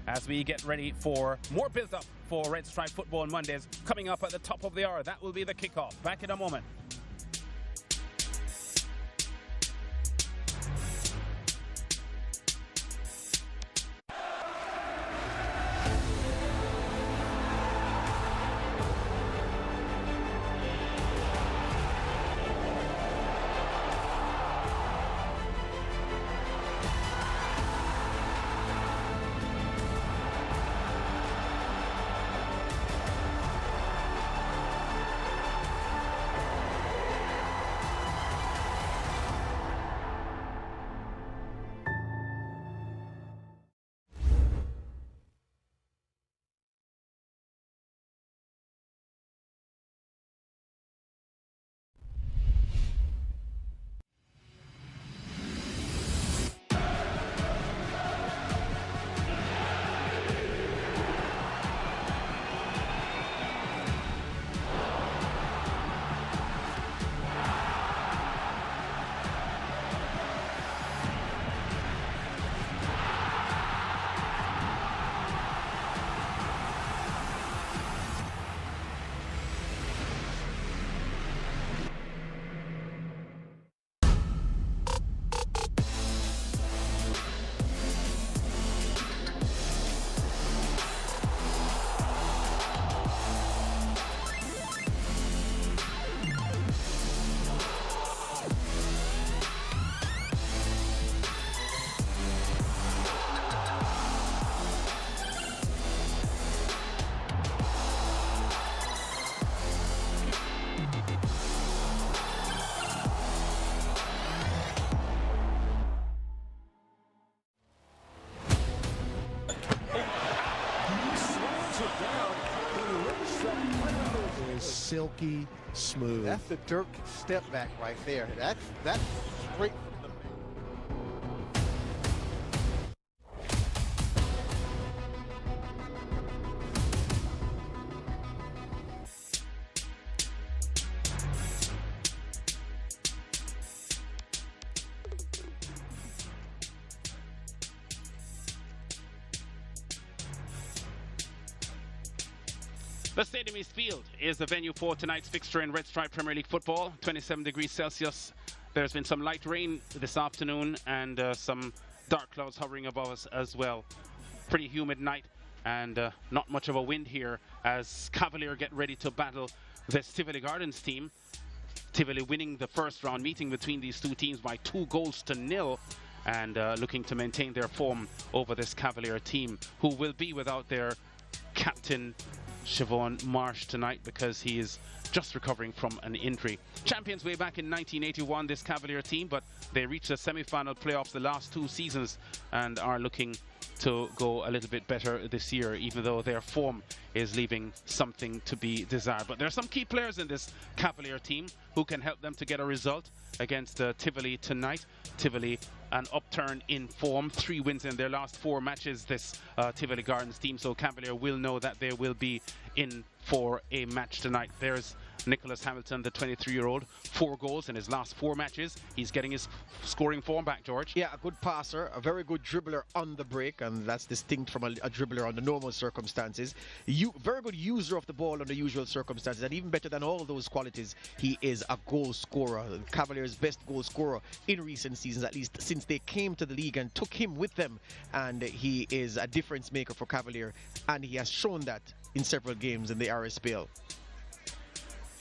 as we get ready for more build-up for Red Stripe Football Mondays coming up at the top of the hour. That will be the kickoff. Back in a moment. Silky smooth. That's the Dirk step back right there. That's straight from the The Stadium East Field is the venue for tonight's fixture in Red Stripe Premier League football. 27 degrees Celsius. There's been some light rain this afternoon and some dark clouds hovering above us as well. Pretty humid night and not much of a wind here as Cavalier get ready to battle this Tivoli Gardens team. Tivoli winning the first round meeting between these two teams by 2-0 and looking to maintain their form over this Cavalier team, who will be without their captain Siobhan Marsh tonight because he is just recovering from an injury. Champions way back in 1981, this Cavalier team, but they reached the semi-final playoffs the last 2 seasons and are looking to go a little bit better this year, even though their form is leaving something to be desired. But there are some key players in this Cavalier team who can help them to get a result against Tivoli tonight. Tivoli, an upturn in form, 3 wins in their last 4 matches, this Tivoli Gardens team, so Cavalier will know that they will be in for a match tonight. There's Nicholas Hamilton, the 23-year-old, 4 goals in his last 4 matches. He's getting his scoring form back, George. Yeah, a good passer, a very good dribbler on the break, and that's distinct from a dribbler under normal circumstances. Very good user of the ball under usual circumstances, and even better than all those qualities, he is a goal scorer. Cavalier's best goal scorer in recent seasons, at least since they came to the league and took him with them, and he is a difference maker for Cavalier, and he has shown that in several games in the RSPL.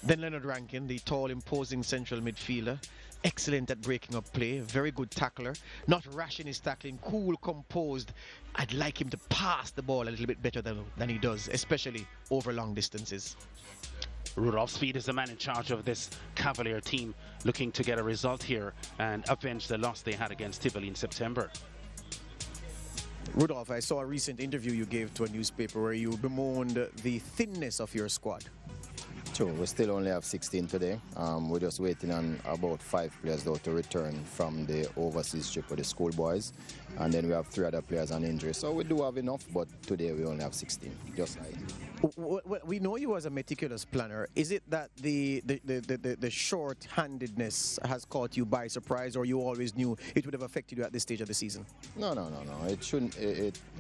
Then Leonard Rankin, the tall, imposing central midfielder, excellent at breaking up play, very good tackler, not rash in his tackling, cool, composed. I'd like him to pass the ball a little bit better than he does, especially over long distances. Rudolph Speed is the man in charge of this Cavalier team, looking to get a result here and avenge the loss they had against Tivoli in September. Rudolph, I saw a recent interview you gave to a newspaper where you bemoaned the thinness of your squad. True, we still only have 16 today. We're just waiting on about 5 players though to return from the overseas trip with the schoolboys. And then we have 3 other players on injury. So we do have enough, but today we only have 16, just like We know you as a meticulous planner. Is it that the short-handedness has caught you by surprise, or you always knew it would have affected you at this stage of the season? No. It shouldn't.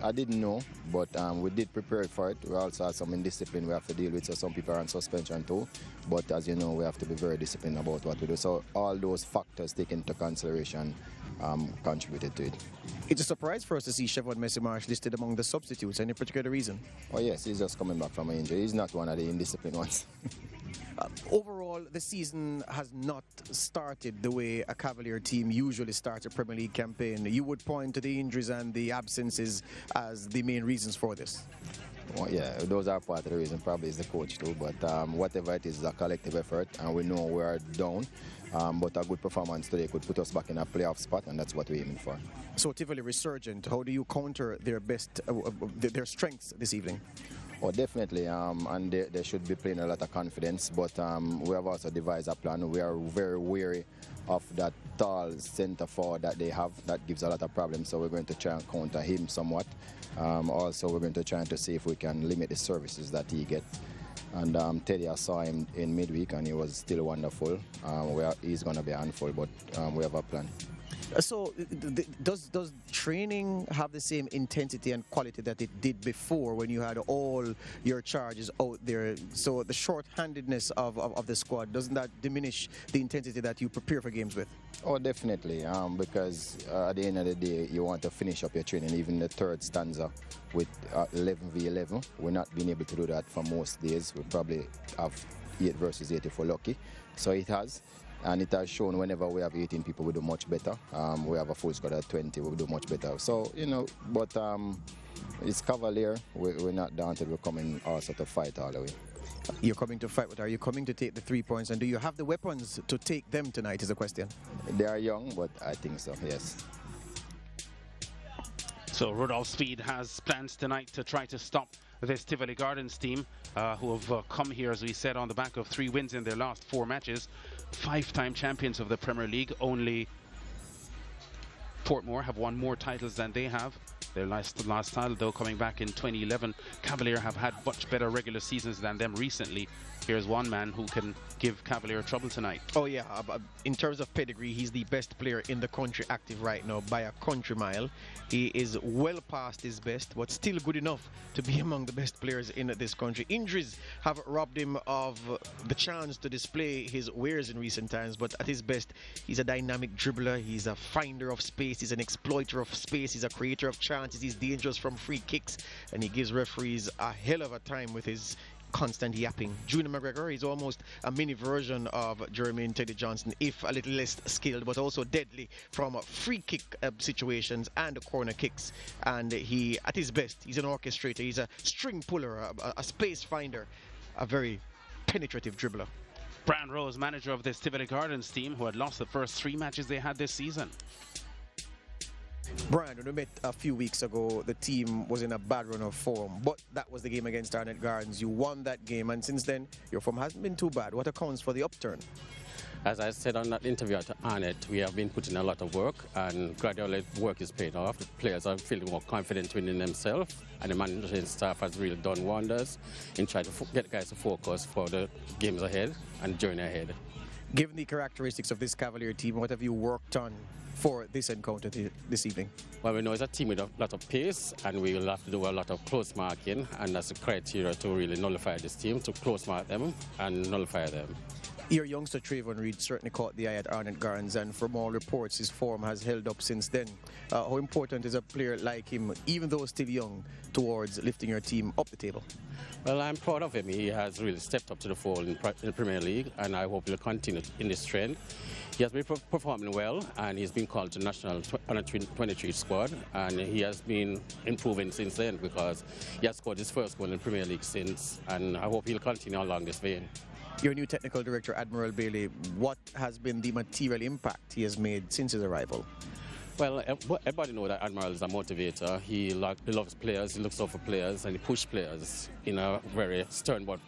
I didn't know, but we did prepare for it. We also had some indiscipline we have to deal with, so some people are on suspension too. But as you know, we have to be very disciplined about what we do. So all those factors taken into consideration contributed to it. It's a surprise for us to see Chevron Messi-Marsh listed among the substitutes. Any particular reason? Oh yes, he's just coming back from an injury. He's not one of the indisciplined ones. Overall, the season has not started the way a Cavalier team usually starts a Premier League campaign. You would point to the injuries and the absences as the main reasons for this. Well, yeah, those are part of the reason. Probably is the coach too. But whatever it is a collective effort, and we know we are down. But a good performance today could put us back in a playoff spot, and that's what we're aiming for. So Tivoli resurgent. How do you counter their their strengths this evening? Oh, definitely, and they should be playing a lot of confidence, but we have also devised a plan. We are very wary of that tall centre forward that they have. That gives a lot of problems, so we're going to try and counter him somewhat. Also, we're going to try to see if we can limit the services that he gets. And Teddy, I saw him in midweek, and he was still wonderful. He's going to be a handful, but we have a plan. So, does training have the same intensity and quality that it did before when you had all your charges out there? So the short-handedness of the squad, doesn't that diminish the intensity that you prepare for games with? Oh, definitely, because at the end of the day, you want to finish up your training. Even the third stanza with 11v11, we're not being able to do that for most days. We probably have 8 versus 8 if we're lucky. So it has. And it has shown whenever we have 18 people, we do much better. We have a full squad at 20, we do much better. So, you know, but it's Cavalier. We're not daunted. We're coming also to fight all the way. You're coming to fight, but are you coming to take the 3 points? And do you have the weapons to take them tonight is the question. They are young, but I think so, yes. So Rudolph Speed has plans tonight to try to stop this Tivoli Gardens team who have come here, as we said, on the back of 3 wins in their last 4 matches. 5-time champions of the Premier League. Only Portmore have won more titles than they have. Their last title, though, coming back in 2011. Cavalier have had much better regular seasons than them recently. Here's one man who can give Cavalier trouble tonight. Oh yeah, in terms of pedigree, he's the best player in the country active right now by a country mile. He is well past his best, but still good enough to be among the best players in this country. Injuries have robbed him of the chance to display his wares in recent times, but at his best, he's a dynamic dribbler, he's a finder of space, he's an exploiter of space, he's a creator of chances, he's dangerous from free kicks, and he gives referees a hell of a time with his constant yapping. Junior McGregor is almost a mini version of Jermaine Teddy Johnson, if a little less skilled, but also deadly from free kick situations and corner kicks. And he, at his best, he's an orchestrator, he's a string puller, a space finder, a very penetrative dribbler. Brian Rose, manager of this Tivoli Gardens team, who had lost the first 3 matches they had this season. Brian, when we met a few weeks ago, the team was in a bad run of form, but that was the game against Arnett Gardens. You won that game, and since then, your form hasn't been too bad. What accounts for the upturn? As I said on that interview at Arnett, we have been putting a lot of work, and gradually work is paid off. The players are feeling more confident within themselves, and the management staff has really done wonders in trying to get guys to focus for the games ahead and journey ahead. Given the characteristics of this Cavalier team, what have you worked on for this encounter this evening? Well, we know it's a team with a lot of pace, and we will have to do a lot of close marking, and that's the criteria to really nullify this team, to close mark them and nullify them. Your youngster Trayvon Reed certainly caught the eye at Arnett Gardens, and from all reports, his form has held up since then. How important is a player like him, even though still young, towards lifting your team up the table? Well, I'm proud of him. He has really stepped up to the fold in the Premier League, and I hope he'll continue in this trend. He has been performing well, and he's been called to national under 23 squad, and he has been improving since then because he has scored his first goal in the Premier League since, and I hope he'll continue along this vein. Your new technical director, Admiral Bailey, what has been the material impact he has made since his arrival? Well, everybody knows that Admiral is a motivator. He loves players, he looks out for players, and he pushes players in a very stern but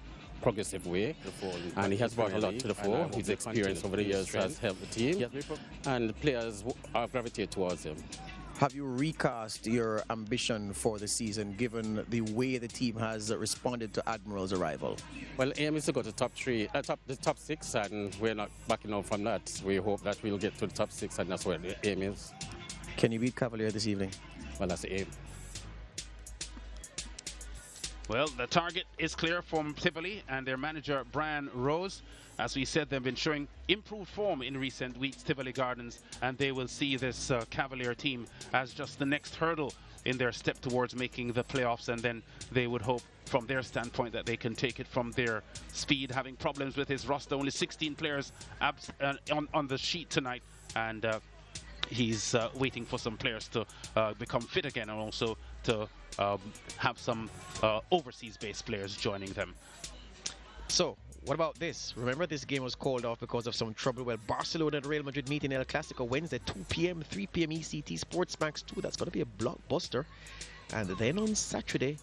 progressive way. And he has brought a lot to the fore. His experience over the years has helped the team, and the players are gravitated towards him. Have you recast your ambition for the season given the way the team has responded to Admiral's arrival? Well, aim is to go to the top 6, and we're not backing out from that. We hope that we'll get to the top 6, and that's where the aim is. Can you beat Cavalier this evening? Well, that's the aim. Well, the target is clear from Tivoli and their manager, Brian Rose. As we said, they've been showing improved form in recent weeks, Tivoli Gardens, and they will see this Cavalier team as just the next hurdle in their step towards making the playoffs, and then they would hope from their standpoint that they can take it from their speed. Having problems with his roster, only 16 players on the sheet tonight, and he's waiting for some players to become fit again, and also to have some overseas-based players joining them. So, what about this? Remember, this game was called off because of some trouble. Well, Barcelona and Real Madrid meet in El Clasico Wednesday, 2 p.m., 3 p.m. ECT, Sportsmax 2. That's going to be a blockbuster. And then on Saturday,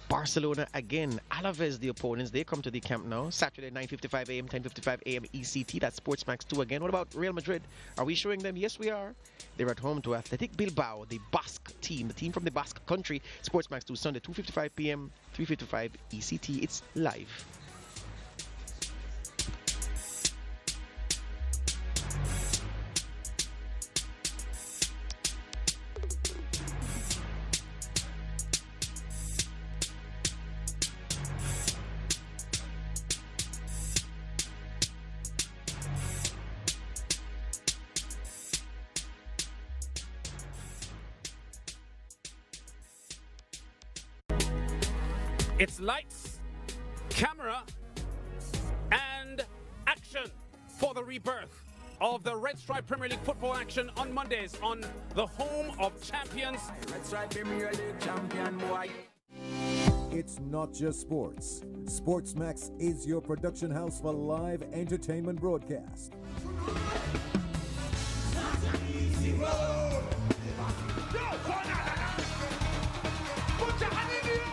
Barcelona again. Alaves, the opponents, they come to the camp now. Saturday, 9:55 a.m., 10:55 a.m. ECT. That's Sportsmax 2 again. What about Real Madrid? Are we showing them? Yes, we are. They're at home to Athletic Bilbao, the Basque team, the team from the Basque country. Sportsmax 2 Sunday, 2:55 p.m., 3:55 ECT. It's live. It's lights, camera, and action for the rebirth of the Red Stripe Premier League football action on Mondays on the home of champions. Red Stripe Premier League champion, boy. It's not just sports. Sportsmax is your production house for live entertainment broadcast. Not an easy road.